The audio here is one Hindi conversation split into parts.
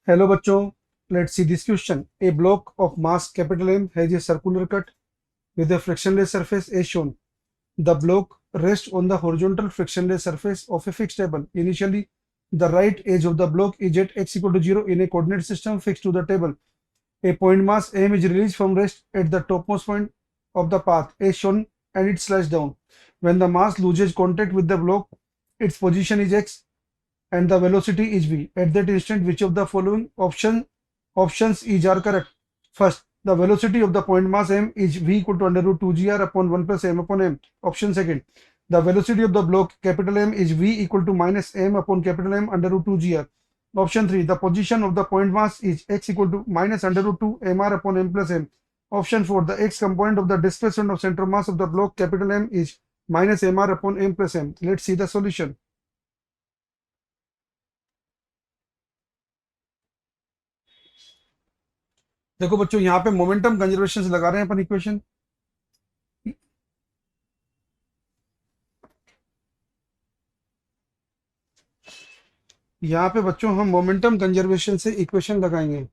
Hello bachcho, let's see this question. A block of mass capital M has a circular cut with a frictionless surface as shown. The block rests on the horizontal frictionless surface of a fixed table. Initially, the right edge of the block is at x equal to 0 in a coordinate system fixed to the table. A point mass M is released from rest at the topmost point of the path as shown and it slides down. When the mass loses contact with the block, its position is x and the velocity is v. At that instant, which of the following options is are correct? First, the velocity of the point mass m is v equal to under root 2 gr upon 1 plus m upon m. Option second, the velocity of the block capital M is v equal to minus m upon capital M under root 2 gr. Option 3, the position of the point mass is x equal to minus under root 2 mr upon m plus m. Option 4, the x component of the displacement of center mass of the block capital M is minus mr upon m plus m. Let's see the solution. देखो बच्चों, यहाँ पे मोमेंटम कंजर्वेशन लगा रहे हैं अपन इक्वेशन। यहाँ पे बच्चों हम मोमेंटम कंजर्वेशन से इक्वेशन लगाएंगे।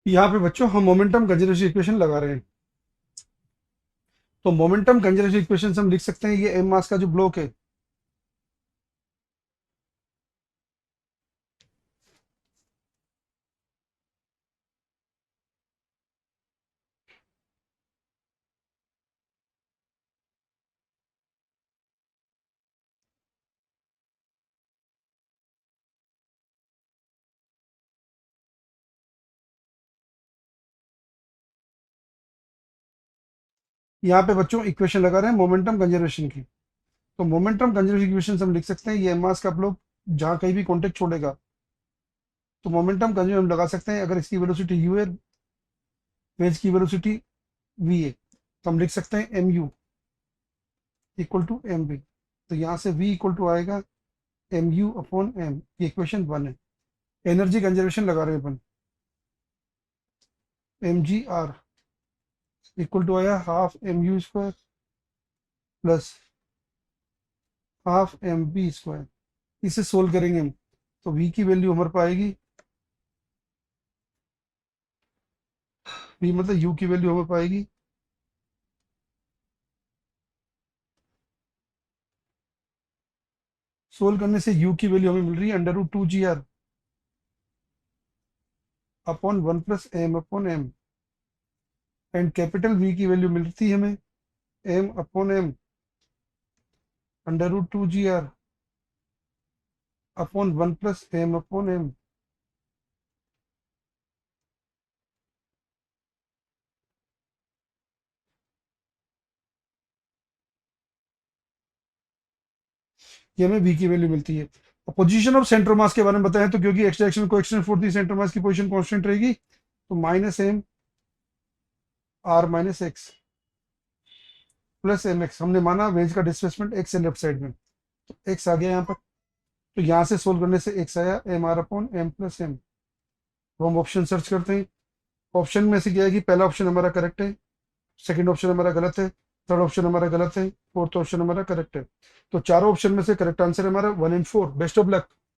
यहाँ पे बच्चों हम मोमेंटम कंजर्वेशन इक्वेशन लगा रहे हैं। तो मोमेंटम कंजर्वेशन इक्वेशन हम लिख सकते हैं, ये एम मास का जो ब्लॉक है, यहाँ पे बच्चों इक्वेशन लगा रहे हैं मोमेंटम कंजर्वेशन की। तो मोमेंटम कंजर्वेशन इक्वेशन हम लिख सकते हैं, ये एम मास का ब्लॉक जहाँ कहीं भी कॉन्टेक्ट छोड़ेगा तो मोमेंटम कंजर्वेशन हम लगा सकते हैं। अगर इसकी वेलोसिटी यू है, वेज की वेलोसिटी वी है, तो हम लिख सकते हैं M U equal to M V. तो यहाँ से वी इक्वल टू आएगा एम यू अपॉन एम। ये इक्वेशन 1 है। एनर्जी कंजर्वेशन लगा रहे हैं अपन, M G R equal to आया half M U square plus half M B square. इसे सोल्व करेंगे हम तो v की वैल्यू हमारे पास आएगी, v मतलब u की वैल्यू हमें पाएगी सोल्व करने से u की वैल्यू हमें मिल रही है under root 2 g r upon 1 plus m upon m. And capital v की वैल्यू मिलती है हमें m अपॉन m under root 2 g r upon 1 plus m upon M. ये हमें v की वैल्यू मिलती है। पोजीशन ऑफ सेंटर मास के बारे में बताएं तो क्योंकि extraction coefficient for the centre mass की पोजीशन कांस्टेंट रहेगी, तो minus m r minus x plus m x. हमने माना वेज का डिस्प्लेसमेंट एक्स है लेफ्ट साइड में, तो एक्स आ गया यहाँ पर। तो यहाँ से सोल्व करने से एक्स आया m r upon m plus m. तो हम ऑप्शन सर्च करते हैं। ऑप्शन में से क्या है कि पहला ऑप्शन हमारा करेक्ट है, सेकंड ऑप्शन हमारा गलत है, थर्ड ऑप्शन हमारा गलत है, फोर्थ ऑप्शन हमारा करेक्ट है। तो चारों ऑप्शन में से करेक्ट आंसर हमारा 1 एंड 4। Best of luck.